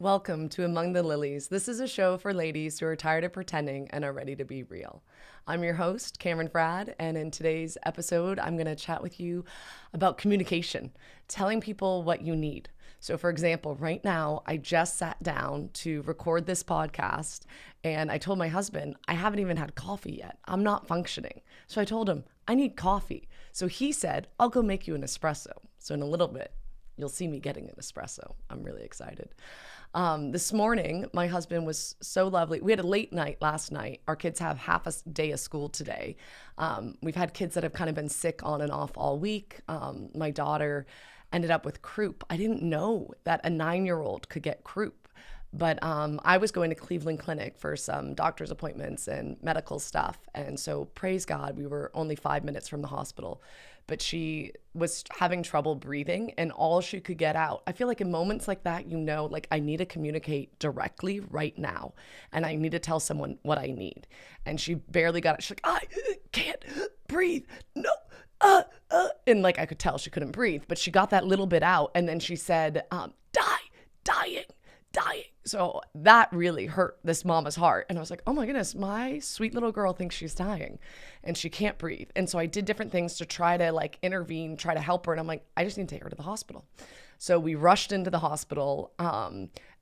Welcome to Among the Lilies. This is a show for ladies who are tired of pretending and are ready to be real. I'm your host, Cameron Frad, and in today's episode, I'm going to chat with you about communication, telling people what you need. So, for example, right now, I just sat down to record this podcast, and I told my husband, I haven't even had coffee yet. I'm not functioning. So I told him, I need coffee. So he said, I'll go make you an espresso. So in a little bit, you'll see me getting an espresso. I'm really excited. This morning, my husband was so lovely. We had a late night last night. Our kids have half a day of school today. We've had kids that have kind of been sick on and off all week. My daughter ended up with croup. I didn't know that a 9-year-old could get croup. But I was going to Cleveland Clinic for some doctor's appointments and medical stuff. And so praise God, we were only 5 minutes from the hospital. But she was having trouble breathing and all she could get out. I feel like in moments like that, like I need to communicate directly right now. And I need to tell someone what I need. And she barely got it. She's like, I can't breathe. No. And like I could tell she couldn't breathe. But she got that little bit out. And then she said, dying. So that really hurt this mama's heart. And I was like, oh my goodness, my sweet little girl thinks she's dying and she can't breathe. And so I did different things to try to like intervene, try to help her. And I'm like, I just need to take her to the hospital. So we rushed into the hospital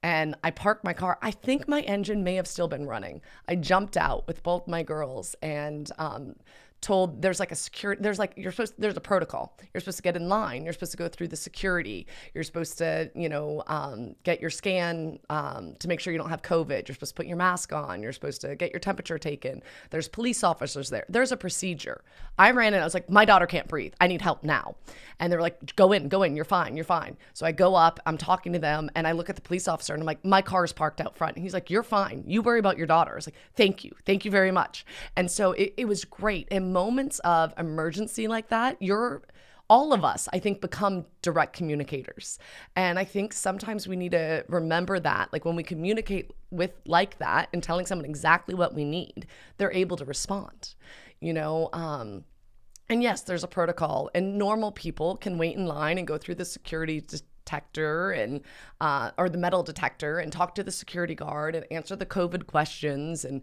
and I parked my car. I think my engine may have still been running. I jumped out with both my girls and told there's like a security, there's a protocol. You're supposed to get in line. You're supposed to go through the security. You're supposed to, get your scan to make sure you don't have COVID. You're supposed to put your mask on. You're supposed to get your temperature taken. There's police officers there. There's a procedure. I ran in. I was like, my daughter can't breathe. I need help now. And they're like, go in. You're fine. So I go up, I'm talking to them and I look at the police officer and I'm like, my car's parked out front. And he's like, you're fine. You worry about your daughter. I was like, thank you very much. And so it was great. In moments of emergency like that, all of us, I think, become direct communicators. And I think sometimes we need to remember that, like when we communicate with like that and telling someone exactly what we need, they're able to respond, and yes, there's a protocol and normal people can wait in line and go through the security detector and or the metal detector and talk to the security guard and answer the COVID questions. And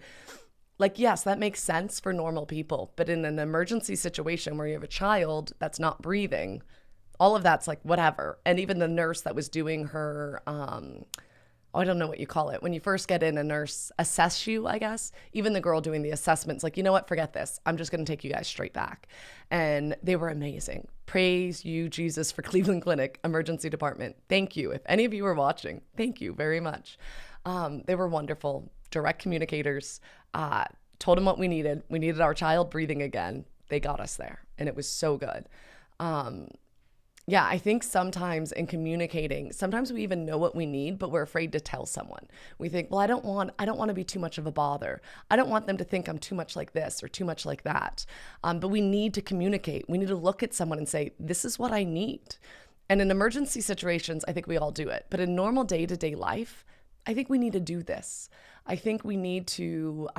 like, yes, that makes sense for normal people. But in an emergency situation where you have a child that's not breathing, all of that's like whatever. And even the nurse that was doing her, I don't know what you call it. When you first get in, a nurse assess you, I guess. Even the girl doing the assessment's like, you know what, forget this. I'm just going to take you guys straight back. And they were amazing. Praise you, Jesus, for Cleveland Clinic Emergency Department. Thank you. If any of you are watching, thank you very much. They were wonderful, direct communicators. Told them what we needed. We needed our child breathing again. They got us there, and it was so good. I think sometimes in communicating, sometimes we even know what we need, but we're afraid to tell someone. We think, well, I don't want to be too much of a bother. I don't want them to think I'm too much like this or too much like that. But we need to communicate. We need to look at someone and say, this is what I need. And in emergency situations, I think we all do it. But in normal day-to-day life, I think we need to do this. I think we need to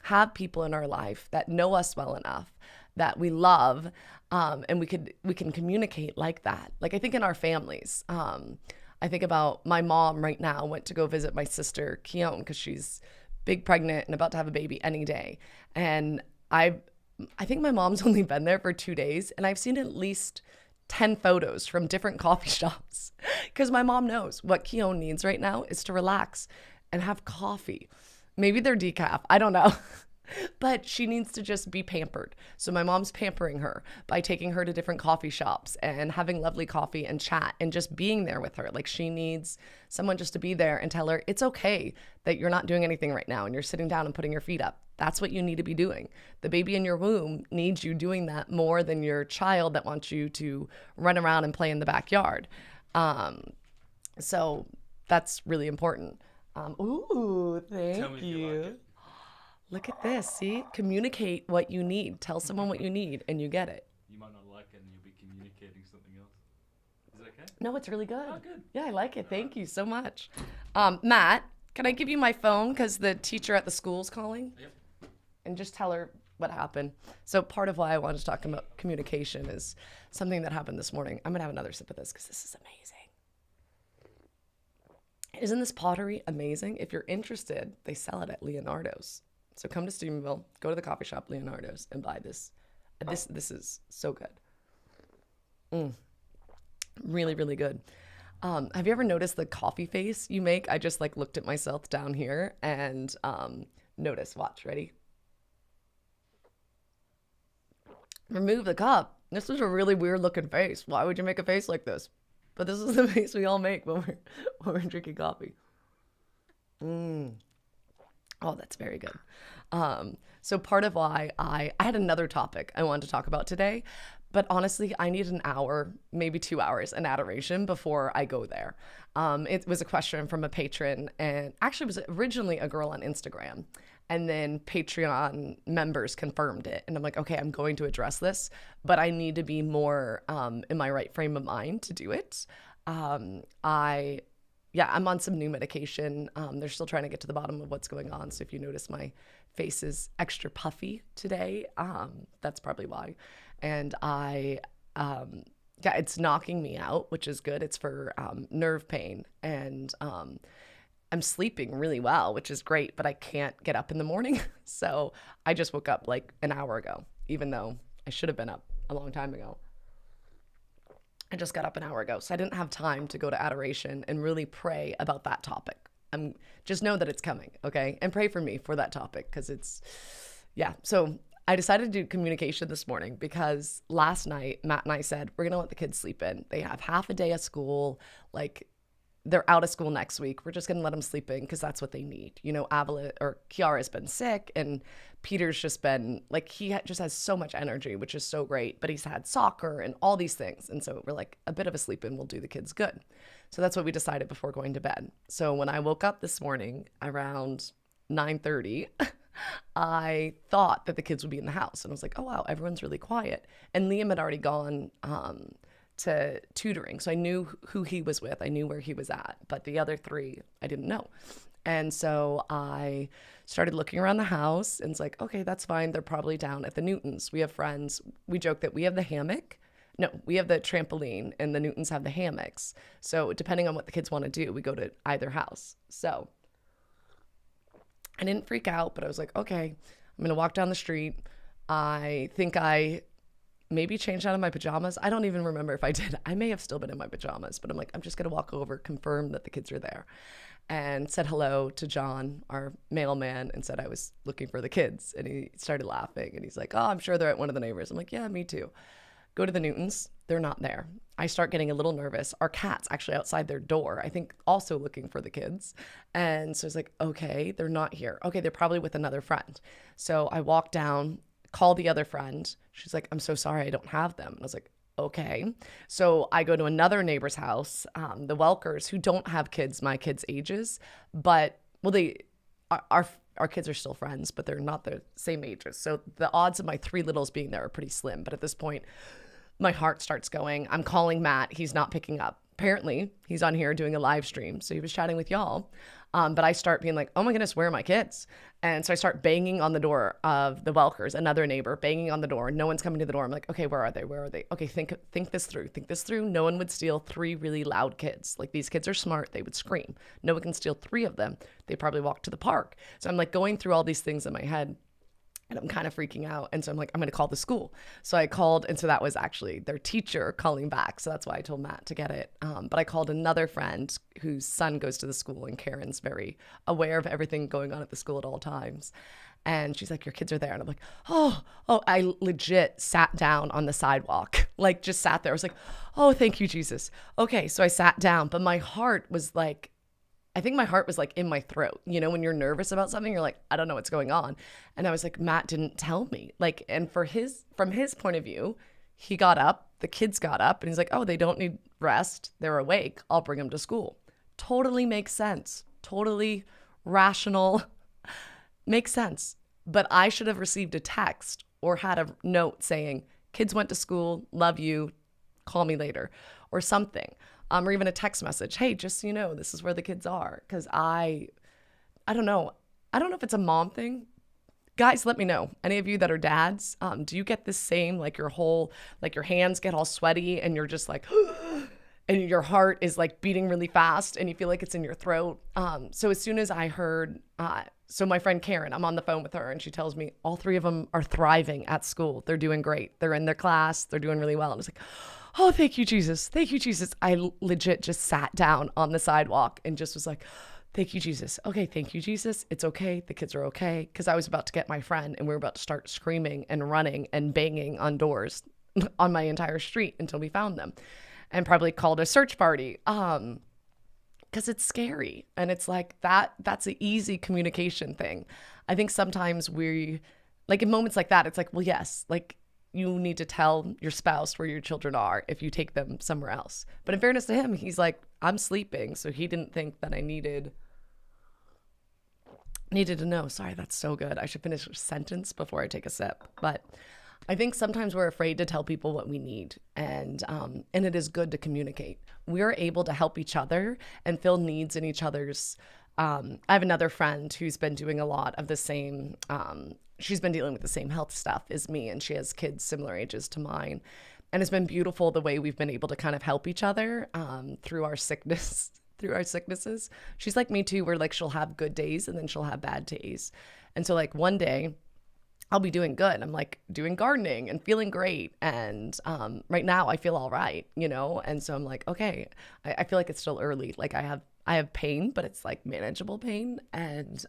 have people in our life that know us well enough, that we love, and we can communicate like that. Like I think in our families, I think about my mom right now went to go visit my sister Keone because she's big pregnant and about to have a baby any day. And I think my mom's only been there for 2 days, and I've seen at least 10 photos from different coffee shops because my mom knows what Keone needs right now is to relax and have coffee. Maybe they're decaf. I don't know. But she needs to just be pampered. So my mom's pampering her by taking her to different coffee shops and having lovely coffee and chat and just being there with her. Like she needs someone just to be there and tell her it's okay that you're not doing anything right now and you're sitting down and putting your feet up. That's what you need to be doing. The baby in your womb needs you doing that more than your child that wants you to run around and play in the backyard. So that's really important. Thank you. Look at this. See? Communicate what you need. Tell someone what you need and you get it. You might not like it and you'll be communicating something else. Is that okay? No, it's really good. Oh, good. Yeah, I like it. Thank you so much. Matt, can I give you my phone because the teacher at the school's calling? Yep. And just tell her what happened. So part of why I wanted to talk about communication is something that happened this morning. I'm going to have another sip of this because this is amazing. Isn't this pottery amazing? If you're interested, they sell it at Leonardo's. So come to Steubenville, go to the coffee shop Leonardo's and buy this. This is so good. Really, really good. Have you ever noticed the coffee face you make? I just like looked at myself down here and notice. Watch, ready? Remove the cup. This is a really weird looking face. Why would you make a face like this? But this is the face we all make when we're drinking coffee. Oh, that's very good. So part of why I had another topic I wanted to talk about today, but honestly, I need an hour, maybe 2 hours in adoration before I go there. It was a question from a patron, and actually it was originally a girl on Instagram, and then Patreon members confirmed it. And I'm like, okay, I'm going to address this, but I need to be more in my right frame of mind to do it. I Yeah, I'm on some new medication. They're still trying to get to the bottom of what's going on. So if you notice my face is extra puffy today, that's probably why. And yeah, it's knocking me out, which is good. It's for nerve pain. And I'm sleeping really well, which is great, but I can't get up in the morning. So I just woke up like an hour ago, even though I should have been up a long time ago. I just got up an hour ago, so I didn't have time to go to adoration and really pray about that topic. I'm just know that it's coming, okay? And pray for me for that topic because yeah. So I decided to do communication this morning because last night Matt and I said we're gonna let the kids sleep in. They have half a day of school, like they're out of school next week. We're just going to let them sleep in because that's what they need. You know, Kiara's been sick and Peter's just been like, just has so much energy, which is so great, but he's had soccer and all these things. And so we're like, a bit of a sleep in will do the kids good. So that's what we decided before going to bed. So when I woke up this morning around 9:30, I thought that the kids would be in the house. And I was like, oh, wow, everyone's really quiet. And Liam had already gone to tutoring. So I knew who he was with. I knew where he was at. But the other three, I didn't know. And so I started looking around the house and it's like, okay, that's fine. They're probably down at the Newtons. We have friends. We joke that we have the hammock. No, we have the trampoline and the Newtons have the hammocks. So depending on what the kids want to do, we go to either house. So I didn't freak out, but I was like, okay, I'm going to walk down the street. I think I maybe changed out of my pajamas. I don't even remember if I did. I may have still been in my pajamas, but I'm like, I'm just going to walk over, confirm that the kids are there, and said hello to John, our mailman, and said I was looking for the kids. And he started laughing and he's like, oh, I'm sure they're at one of the neighbors. I'm like, yeah, me too. Go to the Newtons. They're not there. I start getting a little nervous. Our cat's actually outside their door, I think also looking for the kids. And so I was like, okay, they're not here. Okay, they're probably with another friend. So I walk down, call the other friend. She's like, I'm so sorry, I don't have them. And I was like, okay. So I go to another neighbor's house, the Welkers, who don't have kids my kids' ages, but our kids are still friends, but they're not the same ages. So the odds of my three littles being there are pretty slim. But at this point, my heart starts going. I'm calling Matt. He's not picking up. Apparently, he's on here doing a live stream. So he was chatting with y'all. But I start being like, oh my goodness, where are my kids? And so I start banging on the door of the Welkers, another neighbor, banging on the door. No one's coming to the door. I'm like, okay, where are they? Where are they? Okay, think this through. Think this through. No one would steal three really loud kids. Like, these kids are smart. They would scream. No one can steal three of them. They probably walk to the park. So I'm like going through all these things in my head. And I'm kind of freaking out. And so I'm like, I'm going to call the school. So I called. And so that was actually their teacher calling back. So that's why I told Matt to get it. But I called another friend whose son goes to the school. And Karen's very aware of everything going on at the school at all times. And she's like, your kids are there. And I'm like, oh, I legit sat down on the sidewalk, like just sat there. I was like, oh, thank you, Jesus. Okay. So I sat down, but my heart was like, I think my heart was like in my throat. You know, when you're nervous about something, you're like, I don't know what's going on. And I was like, Matt didn't tell me. Like, and from his point of view, he got up, the kids got up, and he's like, oh, they don't need rest. They're awake. I'll bring them to school. Totally makes sense. Totally rational. Makes sense. But I should have received a text or had a note saying, kids went to school, love you, call me later, or something. Or even a text message. Hey, just so you know, this is where the kids are. Because I don't know. I don't know if it's a mom thing. Guys, let me know. Any of you that are dads, do you get the same, like your hands get all sweaty and you're just like, and your heart is like beating really fast and you feel like it's in your throat. So as soon as I heard, so my friend Karen, I'm on the phone with her and she tells me all three of them are thriving at school. They're doing great. They're in their class. They're doing really well. And I was like, oh, thank you, Jesus. Thank you, Jesus. I legit just sat down on the sidewalk and just was like, thank you, Jesus. Okay, thank you, Jesus. It's okay. The kids are okay. Because I was about to get my friend and we were about to start screaming and running and banging on doors on my entire street until we found them, and probably called a search party. Because it's scary. And it's like that's an easy communication thing. I think sometimes we, like in moments like that, it's like, well, yes, like you need to tell your spouse where your children are if you take them somewhere else. But in fairness to him, he's like, I'm sleeping. So he didn't think that I needed to know. Sorry, that's so good. I should finish a sentence before I take a sip. But I think sometimes we're afraid to tell people what we need, and it is good to communicate. We're able to help each other and fill needs in each other's. I have another friend who's been doing a lot of the same. She's been dealing with the same health stuff as me, and she has kids similar ages to mine. And it's been beautiful the way we've been able to kind of help each other through our sickness, through our sicknesses. She's like me too, where like she'll have good days and then she'll have bad days. And so like one day I'll be doing good. I'm like doing gardening and feeling great. And right now I feel all right, you know? And so I'm like, okay, I feel like it's still early. Like I have pain, but it's like manageable pain. And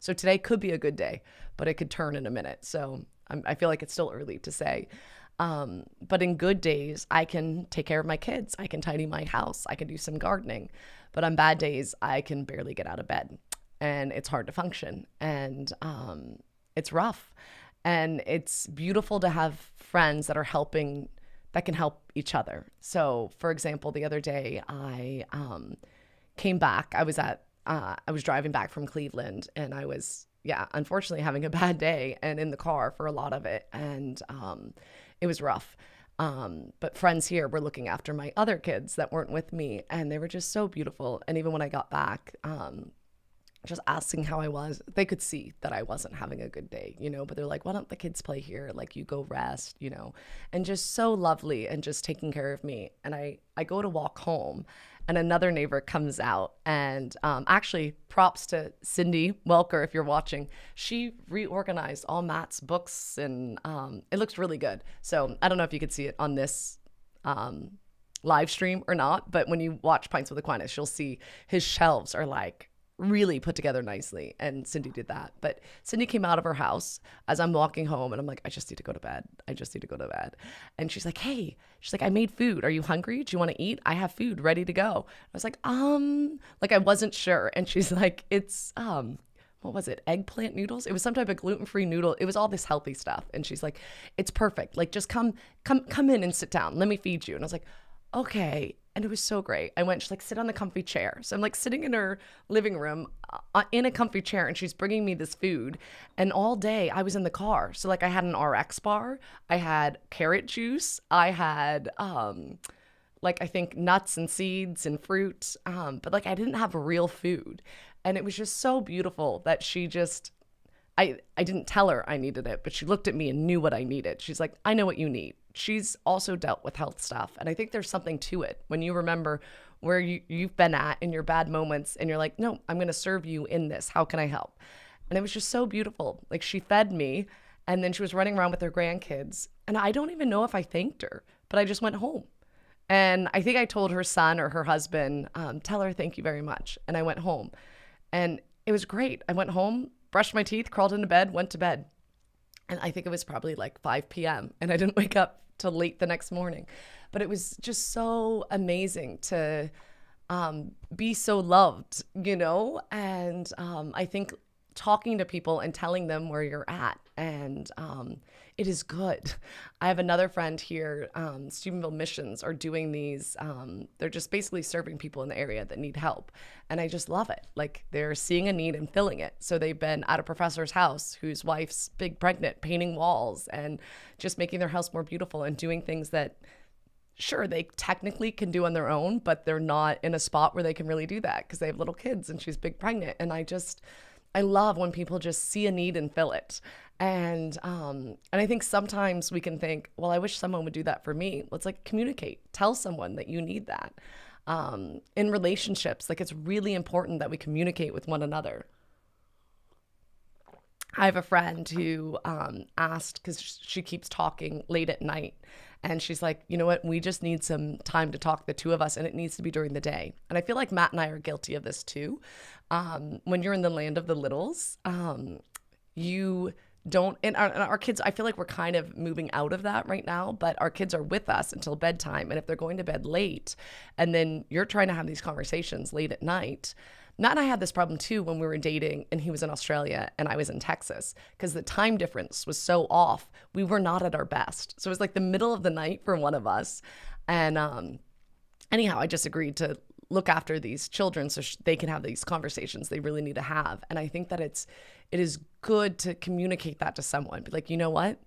so today could be a good day, but it could turn in a minute. So I feel like it's still early to say. But in good days, I can take care of my kids. I can tidy my house. I can do some gardening. But on bad days, I can barely get out of bed. And it's hard to function. And it's rough. And it's beautiful to have friends that are helping, that can help each other. So, for example, the other day, I came back. I was driving back from Cleveland, and I was, unfortunately having a bad day and in the car for a lot of it. And it was rough. But friends here were looking after my other kids that weren't with me, and they were just so beautiful. And even when I got back, just asking how I was, they could see that I wasn't having a good day, you know, but they're like, why don't the kids play here? Like, you go rest, you know, and just so lovely and just taking care of me. And I go to walk home, and another neighbor comes out, and actually props to Cindy Welker, if you're watching. She reorganized all Matt's books, and it looks really good. So I don't know if you could see it on this live stream or not, but when you watch Pints with Aquinas, you'll see his shelves are like really put together nicely, and Cindy did that. But Cindy came out of her house as I'm walking home, and I'm like, I just need to go to bed. And she's like, hey, I made food. Are you hungry? Do you want to eat? I have food ready to go. I was like, I wasn't sure. And she's like, it's what was it? Eggplant noodles? It was some type of gluten-free noodle. It was all this healthy stuff. And she's like, it's perfect. Like, just come in and sit down. Let me feed you. And I was like, okay. And it was so great. I went, she's like, sit on the comfy chair. So I'm like sitting in her living room in a comfy chair, and she's bringing me this food. And all day I was in the car. So like I had an RX bar, I had carrot juice, I had I think nuts and seeds and fruit. But like I didn't have real food. And it was just so beautiful that she just, I didn't tell her I needed it, but she looked at me and knew what I needed. She's like, I know what you need. She's also dealt with health stuff. And I think there's something to it when you remember where you've been at in your bad moments, and you're like, no, I'm going to serve you in this. How can I help? And it was just so beautiful. Like, she fed me, and then she was running around with her grandkids. And I don't even know if I thanked her, but I just went home. And I think I told her son or her husband, tell her thank you very much. And I went home, and it was great. I went home, brushed my teeth, crawled into bed, went to bed. And I think it was probably like 5 p.m. and I didn't wake up till late the next morning. But it was just so amazing to be so loved, you know? And I think talking to people and telling them where you're at, and it is good. I have another friend here, Steubenville Missions are doing these, they're just basically serving people in the area that need help. And I just love it. Like, they're seeing a need and filling it. So they've been at a professor's house whose wife's big pregnant, painting walls and just making their house more beautiful and doing things that, sure, they technically can do on their own, but they're not in a spot where they can really do that because they have little kids and she's big pregnant. And I love when people just see a need and fill it. And I think sometimes we can think, well, I wish someone would do that for me. Let's like communicate. Tell someone that you need that. In relationships, like it's really important that we communicate with one another. I have a friend who asked because she keeps talking late at night. And she's like, you know what? We just need some time to talk, the two of us, and it needs to be during the day. And I feel like Matt and I are guilty of this too. When you're in the land of the littles, you don't, and our kids, I feel like we're kind of moving out of that right now, but our kids are with us until bedtime. And if they're going to bed late, and then you're trying to have these conversations late at night, Matt and I had this problem too when we were dating and he was in Australia and I was in Texas because the time difference was so off. We were not at our best. So it was like the middle of the night for one of us. And anyhow, I just agreed to look after these children so they can have these conversations they really need to have. And I think that it is good to communicate that to someone. Be like, you know what?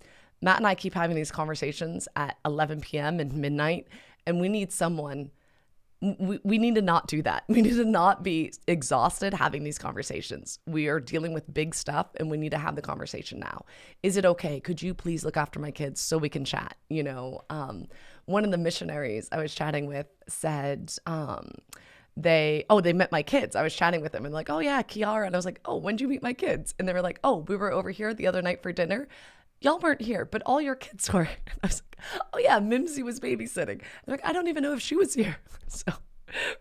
Matt and I keep having these conversations at 11 p.m. and midnight, and we need someone. We need to not do that. We need to not be exhausted having these conversations. We are dealing with big stuff and we need to have the conversation now. Is it okay? Could you please look after my kids so we can chat? One of the missionaries I was chatting with said, they met my kids. I was chatting with them and like, oh yeah, Kiara. And I was like, oh, when did you meet my kids? And they were like, oh, we were over here the other night for dinner. Y'all weren't here, but all your kids were. And I was like, oh yeah, Mimsy was babysitting. They're like, I don't even know if she was here. So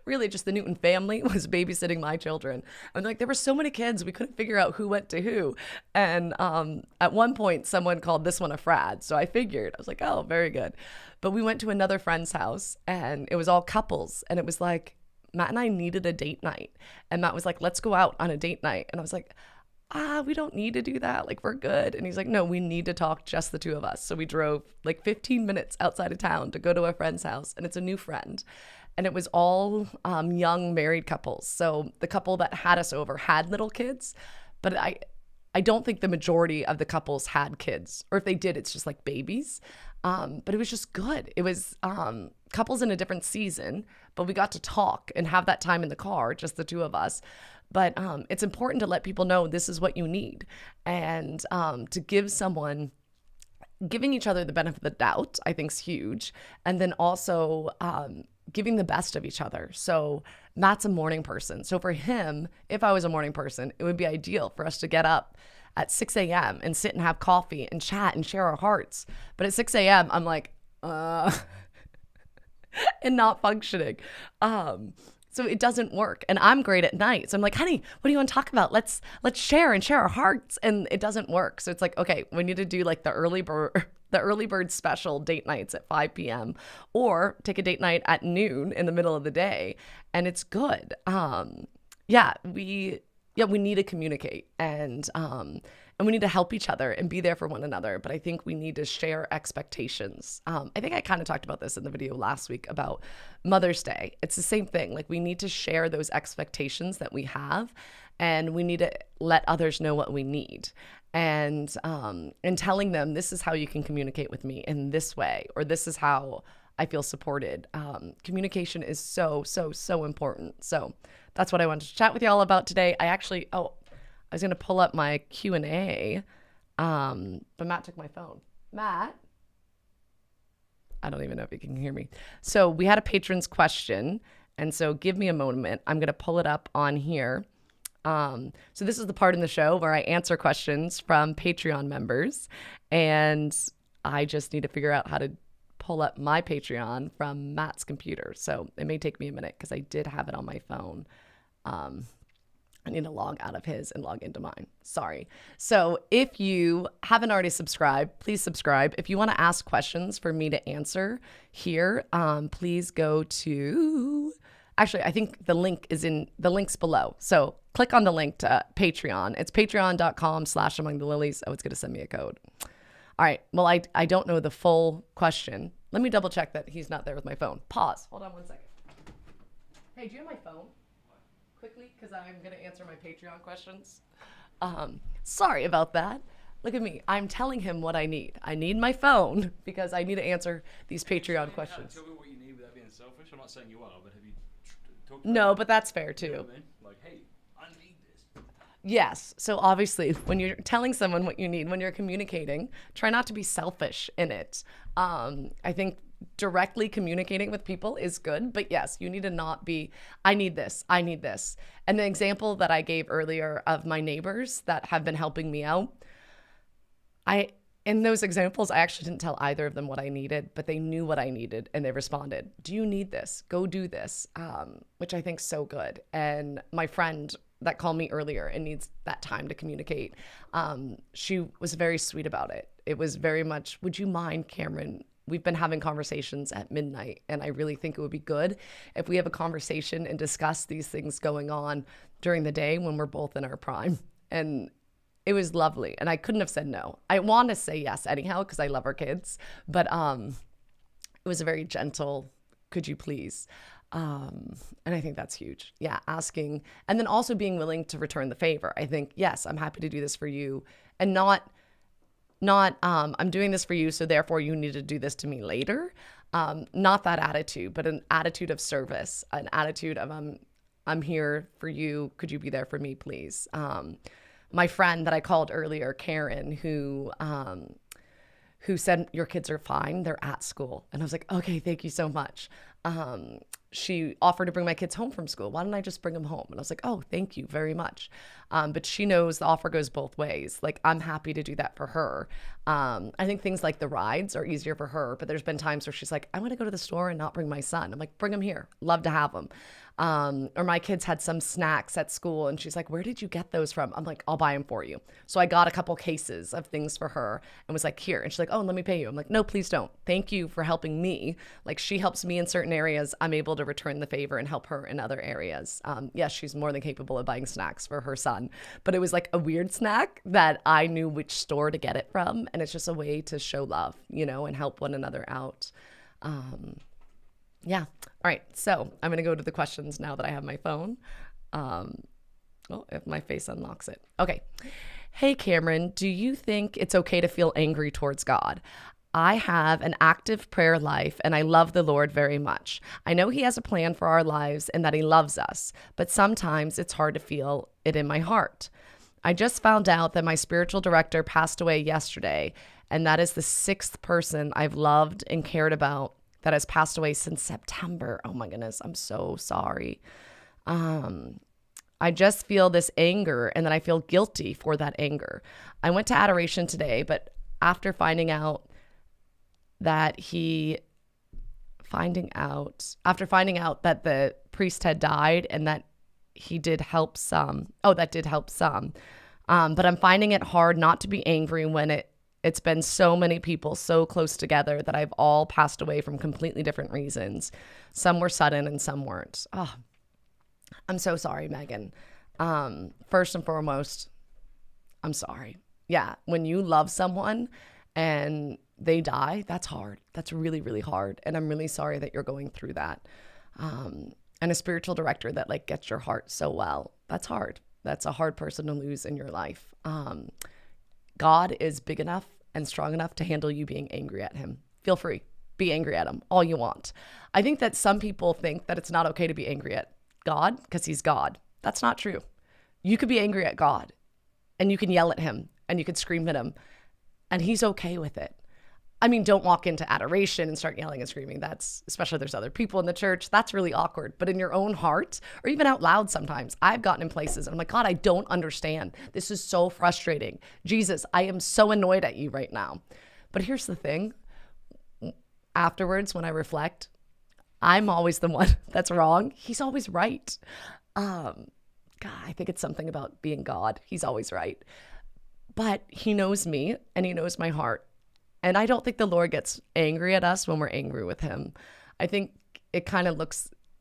really just the Newton family was babysitting my children. I'm like, there were so many kids, we couldn't figure out who went to who. And at one point, someone called this one a frad. So I figured, I was like, oh, very good. But we went to another friend's house and it was all couples. And it was like, Matt and I needed a date night. And Matt was like, let's go out on a date night. And I was like, we don't need to do that. Like, we're good. And he's like, no, we need to talk, just the two of us. So we drove like 15 minutes outside of town to go to a friend's house. And it's a new friend. And it was all young married couples. So the couple that had us over had little kids. But I don't think the majority of the couples had kids. Or if they did, it's just like babies. But it was just good. It was couples in a different season. But we got to talk and have that time in the car, just the two of us. But it's important to let people know this is what you need. And to give someone, giving each other the benefit of the doubt, I think is huge. And then also giving the best of each other. So Matt's a morning person. So for him, if I was a morning person, it would be ideal for us to get up at 6 a.m. and sit and have coffee and chat and share our hearts. But at 6 a.m., I'm like, and not functioning. So it doesn't work. And I'm great at night. So I'm like, honey, what do you want to talk about? Let's share and share our hearts. And it doesn't work. So it's like, okay, we need to do like the early bird special date nights at 5 p.m. or take a date night at noon in the middle of the day. And it's good. We need to communicate and we need to help each other and be there for one another. But I think we need to share expectations. I think I kind of talked about this in the video last week about Mother's Day. It's the same thing. Like, we need to share those expectations that we have, and we need to let others know what we need. And telling them, this is how you can communicate with me in this way, or this is how I feel supported. Communication is so, so, so important. So that's what I wanted to chat with y'all about today. I was going to pull up my Q&A, but Matt took my phone. Matt? I don't even know if you can hear me. So we had a patron's question, and so give me a moment. I'm going to pull it up on here. So this is the part in the show where I answer questions from Patreon members, and I just need to figure out how to pull up my Patreon from Matt's computer. So it may take me a minute because I did have it on my phone. I need to log out of his and log into mine. Sorry. So if you haven't already subscribed, please subscribe. If you want to ask questions for me to answer here, please go to, actually, I think the link's below. So click on the link to Patreon. It's patreon.com/amongthelilies. Oh, it's going to send me a code. All right. Well, I don't know the full question. Let me double check that he's not there with my phone. Pause. Hold on one second. Hey, do you have my phone? Quickly, because I'm going to answer my Patreon questions. Sorry about that. Look at me. I'm telling him what I need. I need my phone because I need to answer these Patreon questions. Tell me what you need without being selfish. I'm not saying you are, but have you talked about No, it? but that's fair too. You know what I mean? Like, hey, I need this. Yes. So obviously, when you're telling someone what you need, when you're communicating, try not to be selfish in it. I think directly communicating with people is good, but yes, you need to not be, I need this, I need this. And the example that I gave earlier of my neighbors that have been helping me out, I in those examples, I actually didn't tell either of them what I needed, but they knew what I needed and they responded, do you need this? Go do this, which I think is so good. And my friend that called me earlier and needs that time to communicate, she was very sweet about it. It was very much, would you mind, Cameron? We've been having conversations at midnight, and I really think it would be good if we have a conversation and discuss these things going on during the day when we're both in our prime. And it was lovely, and I couldn't have said no. I want to say yes anyhow because I love our kids, but it was a very gentle, could you please? And I think that's huge. Yeah, asking, and then also being willing to return the favor. I think, yes, I'm happy to do this for you, and not I'm doing this for you, so therefore you need to do this to me later. Not that attitude, but an attitude of service, an attitude of I'm here for you. Could you be there for me, please? My friend that I called earlier, Karen, who said, your kids are fine, they're at school. And I was like, okay, thank you so much. She offered to bring my kids home from school. Why don't I just bring them home? And I was like, oh, thank you very much. But she knows the offer goes both ways. Like, I'm happy to do that for her. I think things like the rides are easier for her, but there's been times where she's like, I want to go to the store and not bring my son. I'm like, bring him here. Love to have him. Or my kids had some snacks at school and she's like, where did you get those from? I'm like, I'll buy them for you. So I got a couple cases of things for her and was like, here. And she's like, oh, let me pay you. I'm like, no, please don't. Thank you for helping me. Like, she helps me in certain areas. I'm able to return the favor and help her in other areas. Yes, she's more than capable of buying snacks for her son, but it was like a weird snack that I knew which store to get it from. And it's just a way to show love, and help one another out. Yeah. All right. So I'm going to go to the questions now that I have my phone. If my face unlocks it. Okay. Hey, Cameron, do you think it's okay to feel angry towards God? I have an active prayer life and I love the Lord very much. I know He has a plan for our lives and that He loves us, but sometimes it's hard to feel it in my heart. I just found out that my spiritual director passed away yesterday, and that is the 6th person I've loved and cared about that has passed away since September. Oh my goodness, I'm so sorry. I just feel this anger and then I feel guilty for that anger. I went to adoration today, but after finding out that that the priest had died and that he did help some. Oh, that did help some. But I'm finding it hard not to be angry when it's been so many people so close together that I've all passed away from completely different reasons. Some were sudden and some weren't. Oh, I'm so sorry, Megan. First and foremost, I'm sorry. Yeah, when you love someone and they die, that's hard. That's really, really hard. And I'm really sorry that you're going through that. And a spiritual director that gets your heart so well, that's hard. That's a hard person to lose in your life. God is big enough and strong enough to handle you being angry at Him. Feel free. Be angry at Him all you want. I think that some people think that it's not okay to be angry at God because He's God. That's not true. You could be angry at God and you can yell at Him and you could scream at Him and He's okay with it. I mean, don't walk into adoration and start yelling and screaming. That's, especially if there's other people in the church, that's really awkward. But in your own heart, or even out loud sometimes, I've gotten in places and I'm like, God, I don't understand. This is so frustrating. Jesus, I am so annoyed at you right now. But here's the thing. Afterwards, when I reflect, I'm always the one that's wrong. He's always right. God, I think it's something about being God. He's always right. But He knows me and He knows my heart. And I don't think the Lord gets angry at us when we're angry with Him. I think it kind of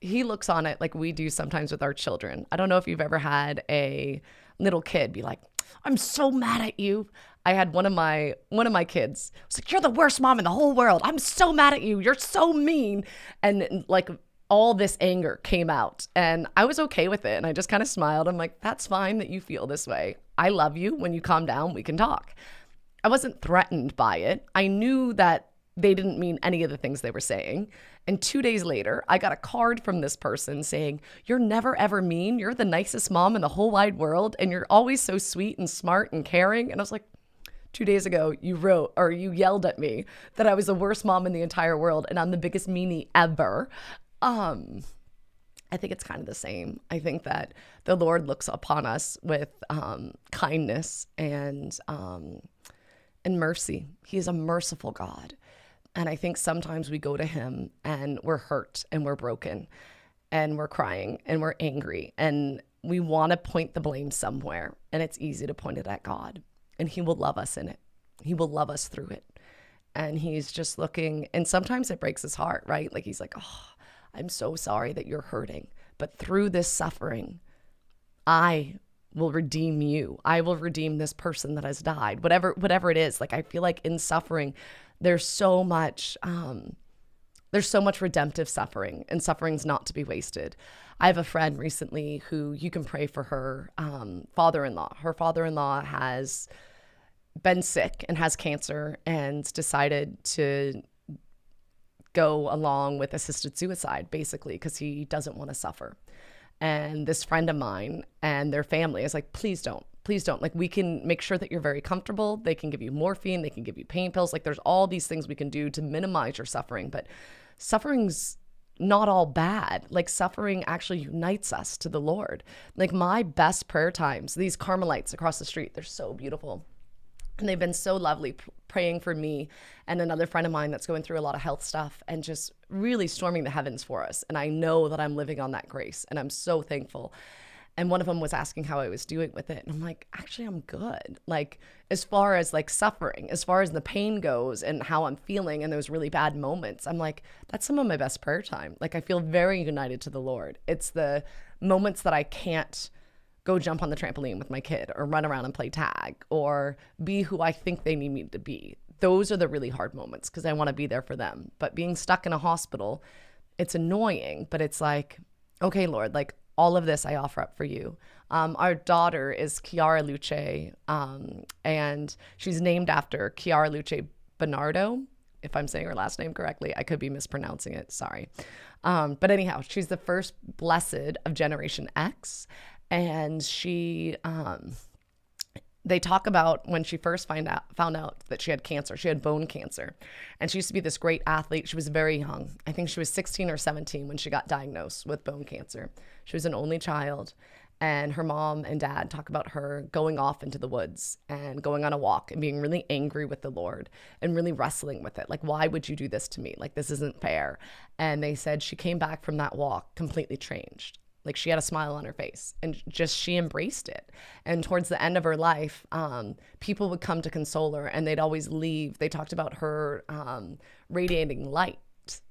He looks on it like we do sometimes with our children. I don't know if you've ever had a little kid be like, I'm so mad at you. I had one of my kids was like, you're the worst mom in the whole world. I'm so mad at you. You're so mean. And all this anger came out and I was okay with it. And I just kind of smiled. I'm like, that's fine that you feel this way. I love you. When you calm down, we can talk. I wasn't threatened by it. I knew that they didn't mean any of the things they were saying. And 2 days later, I got a card from this person saying, "You're never ever mean. You're the nicest mom in the whole wide world. And you're always so sweet and smart and caring." And I was like, 2 days ago, you yelled at me that I was the worst mom in the entire world and I'm the biggest meanie ever. I think it's kind of the same. I think that the Lord looks upon us with kindness and mercy. He is a merciful God. And I think sometimes we go to him and we're hurt and we're broken and we're crying and we're angry and we want to point the blame somewhere. And it's easy to point it at God. And he will love us in it. He will love us through it. And he's just looking, and sometimes it breaks his heart, right? Like he's like, "Oh, I'm so sorry that you're hurting. But through this suffering, I will redeem you. I will redeem this person that has died." Whatever it is. Like I feel like in suffering, there's so much redemptive suffering, and suffering's not to be wasted. I have a friend recently who, you can pray for her father-in-law. Her father-in-law has been sick and has cancer and decided to go along with assisted suicide, basically, because he doesn't want to suffer. And this friend of mine and their family is like, please don't. Like, we can make sure that you're very comfortable. They can give you morphine. They can give you pain pills. Like, there's all these things we can do to minimize your suffering. But suffering's not all bad. Like, suffering actually unites us to the Lord. Like, my best prayer times, these Carmelites across the street, they're so beautiful. And they've been so lovely praying for me and another friend of mine that's going through a lot of health stuff and just really storming the heavens for us. And I know that I'm living on that grace and I'm so thankful. And one of them was asking how I was doing with it. And I'm like, actually, I'm good. Like, as far as like suffering, as far as the pain goes and how I'm feeling and those really bad moments, I'm like, that's some of my best prayer time. Like, I feel very united to the Lord. It's the moments that I can't go jump on the trampoline with my kid or run around and play tag or be who I think they need me to be. Those are the really hard moments because I want to be there for them. But being stuck in a hospital, it's annoying, but it's like, okay, Lord, like all of this I offer up for you. Our daughter is Chiara Luce, and she's named after Chiara Luce Bernardo. If I'm saying her last name correctly, I could be mispronouncing it. Sorry. But anyhow, she's the first blessed of Generation X. And they talk about when she first found out that she had cancer. She had bone cancer. And she used to be this great athlete. She was very young. I think she was 16 or 17 when she got diagnosed with bone cancer. She was an only child. And her mom and dad talk about her going off into the woods and going on a walk and being really angry with the Lord and really wrestling with it. Like, why would you do this to me? Like, this isn't fair. And they said she came back from that walk completely changed. Like, she had a smile on her face and just she embraced it. And towards the end of her life, people would come to console her and they'd always leave. They talked about her radiating light.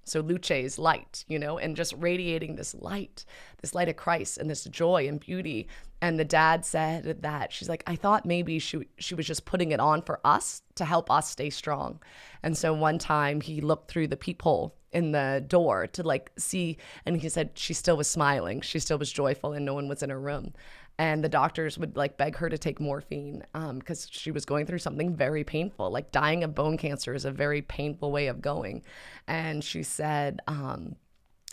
So Luce's light, and just radiating this light of Christ and this joy and beauty. And the dad said that she's like, I thought maybe she was just putting it on for us to help us stay strong. And so one time he looked through the peephole in the door to like see, and he said she still was smiling. She still was joyful and no one was in her room. And the doctors would like beg her to take morphine because she was going through something very painful. Like, dying of bone cancer is a very painful way of going. And she said,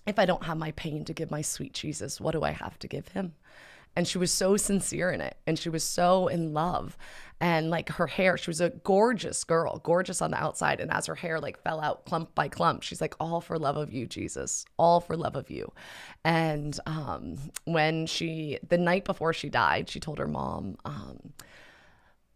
if I don't have my pain to give my sweet Jesus, what do I have to give him? And she was so sincere in it. And she was so in love. And like her hair, she was a gorgeous girl, gorgeous on the outside. And as her hair like fell out clump by clump, she's like, all for love of you, Jesus, all for love of you. And when the night before she died, she told her mom,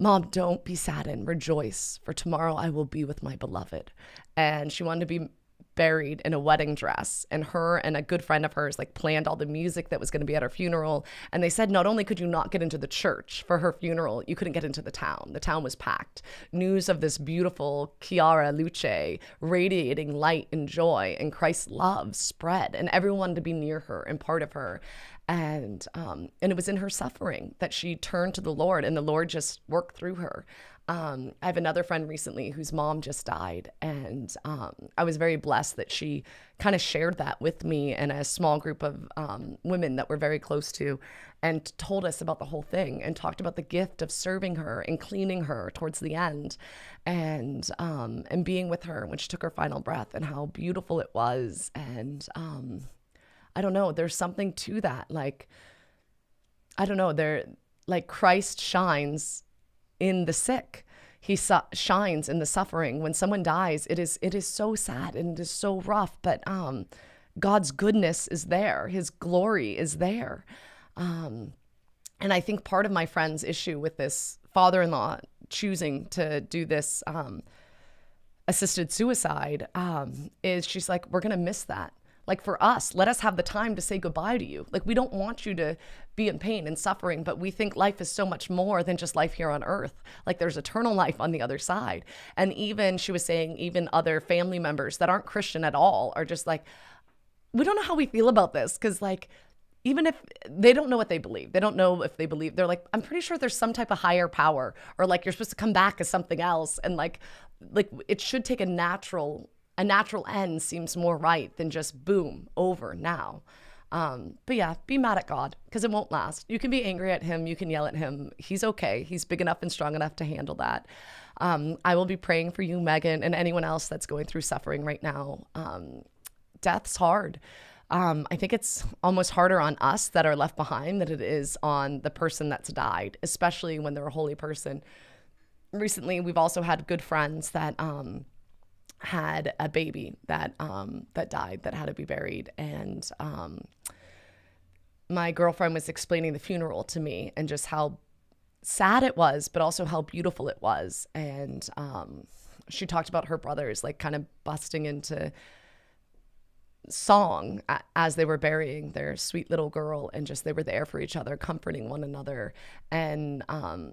Mom, don't be saddened, rejoice, for tomorrow I will be with my beloved. And she wanted to be buried in a wedding dress, and her and a good friend of hers like planned all the music that was going to be at her funeral. And they said not only could you not get into the church for her funeral, you couldn't get into the town. The town was packed. News of this beautiful Chiara Luce radiating light and joy and Christ's love spread, and everyone wanted to be near her and part of her. And it was in her suffering that she turned to the Lord, and the Lord just worked through her. I have another friend recently whose mom just died, and I was very blessed that she kind of shared that with me and a small group of women that we're very close to, and told us about the whole thing and talked about the gift of serving her and cleaning her towards the end, and being with her when she took her final breath, and how beautiful it was. And I don't know, there's something to that. Like, I don't know, like Christ shines in the sick. He shines in the suffering. When someone dies, it is so sad and it is so rough, but God's goodness is there. His glory is there. And I think part of my friend's issue with this father-in-law choosing to do this assisted suicide is she's like, we're going to miss that. Like, for us, let us have the time to say goodbye to you. Like, we don't want you to be in pain and suffering, but we think life is so much more than just life here on earth. Like, there's eternal life on the other side. And even, she was saying, even other family members that aren't Christian at all are just like, we don't know how we feel about this. Because, like, even if they don't know what they believe, they don't know if they believe, they're like, I'm pretty sure there's some type of higher power, or like you're supposed to come back as something else. And like it should take a natural end seems more right than just boom, over now. But yeah, be mad at God, because it won't last. You can be angry at him. You can yell at him. He's okay. He's big enough and strong enough to handle that. I will be praying for you, Megan, and anyone else that's going through suffering right now. Death's hard. I think it's almost harder on us that are left behind than it is on the person that's died, especially when they're a holy person. Recently, we've also had good friends that had a baby that died, that had to be buried. And my girlfriend was explaining the funeral to me and just how sad it was, but also how beautiful it was. And she talked about her brothers like kind of busting into song as they were burying their sweet little girl, and just they were there for each other, comforting one another. And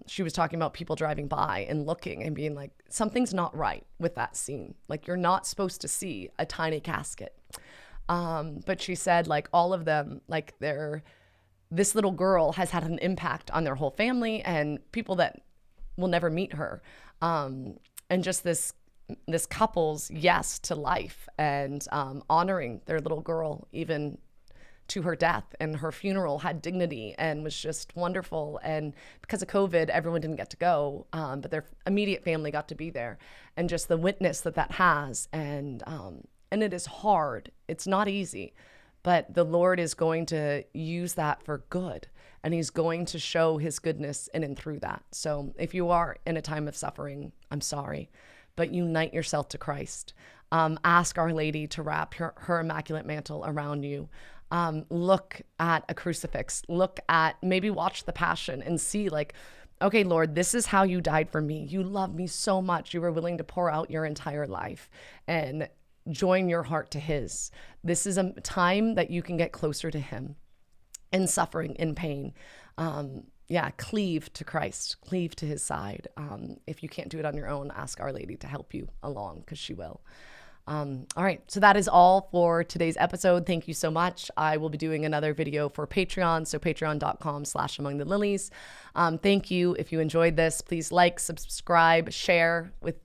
she was talking about people driving by and looking and being like, something's not right with that scene. Like, you're not supposed to see a tiny casket. But she said, like, all of them, like, this little girl has had an impact on their whole family and people that will never meet her. And just this couple's yes to life, and honoring their little girl even to her death, and her funeral had dignity and was just wonderful. And because of COVID, everyone didn't get to go, but their immediate family got to be there, and just the witness that has. And it is hard. It's not easy, but the Lord is going to use that for good, and he's going to show his goodness in and through that. So if you are in a time of suffering, I'm sorry, but unite yourself to Christ. Ask Our Lady to wrap her immaculate mantle around you. Look at a crucifix. Maybe watch the Passion and see, like, okay, Lord, this is how you died for me. You love me so much. You were willing to pour out your entire life and join your heart to his. This is a time that you can get closer to him in suffering, in pain. Cleave to Christ, cleave to his side. If you can't do it on your own, ask Our Lady to help you along, because she will. All right, so that is all for today's episode. Thank you so much. I will be doing another video for Patreon, so patreon.com/amongthelilies. Thank you. If you enjoyed this, please like, subscribe, share with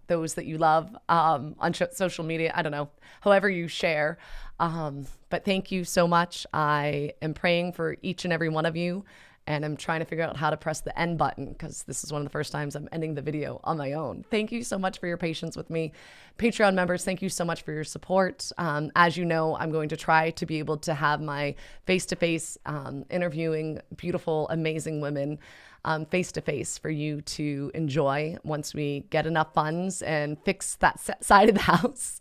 those that you love on social media. I don't know, however you share. But thank you so much. I am praying for each and every one of you, and I'm trying to figure out how to press the end button, because this is one of the first times I'm ending the video on my own. Thank you so much for your patience with me. Patreon members, thank you so much for your support. As you know, I'm going to try to be able to have my face-to-face interviewing beautiful, amazing women face-to-face for you to enjoy once we get enough funds and fix that side of the house.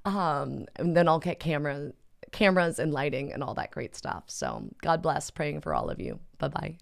And then I'll get cameras and lighting and all that great stuff. So God bless, praying for all of you. Bye-bye.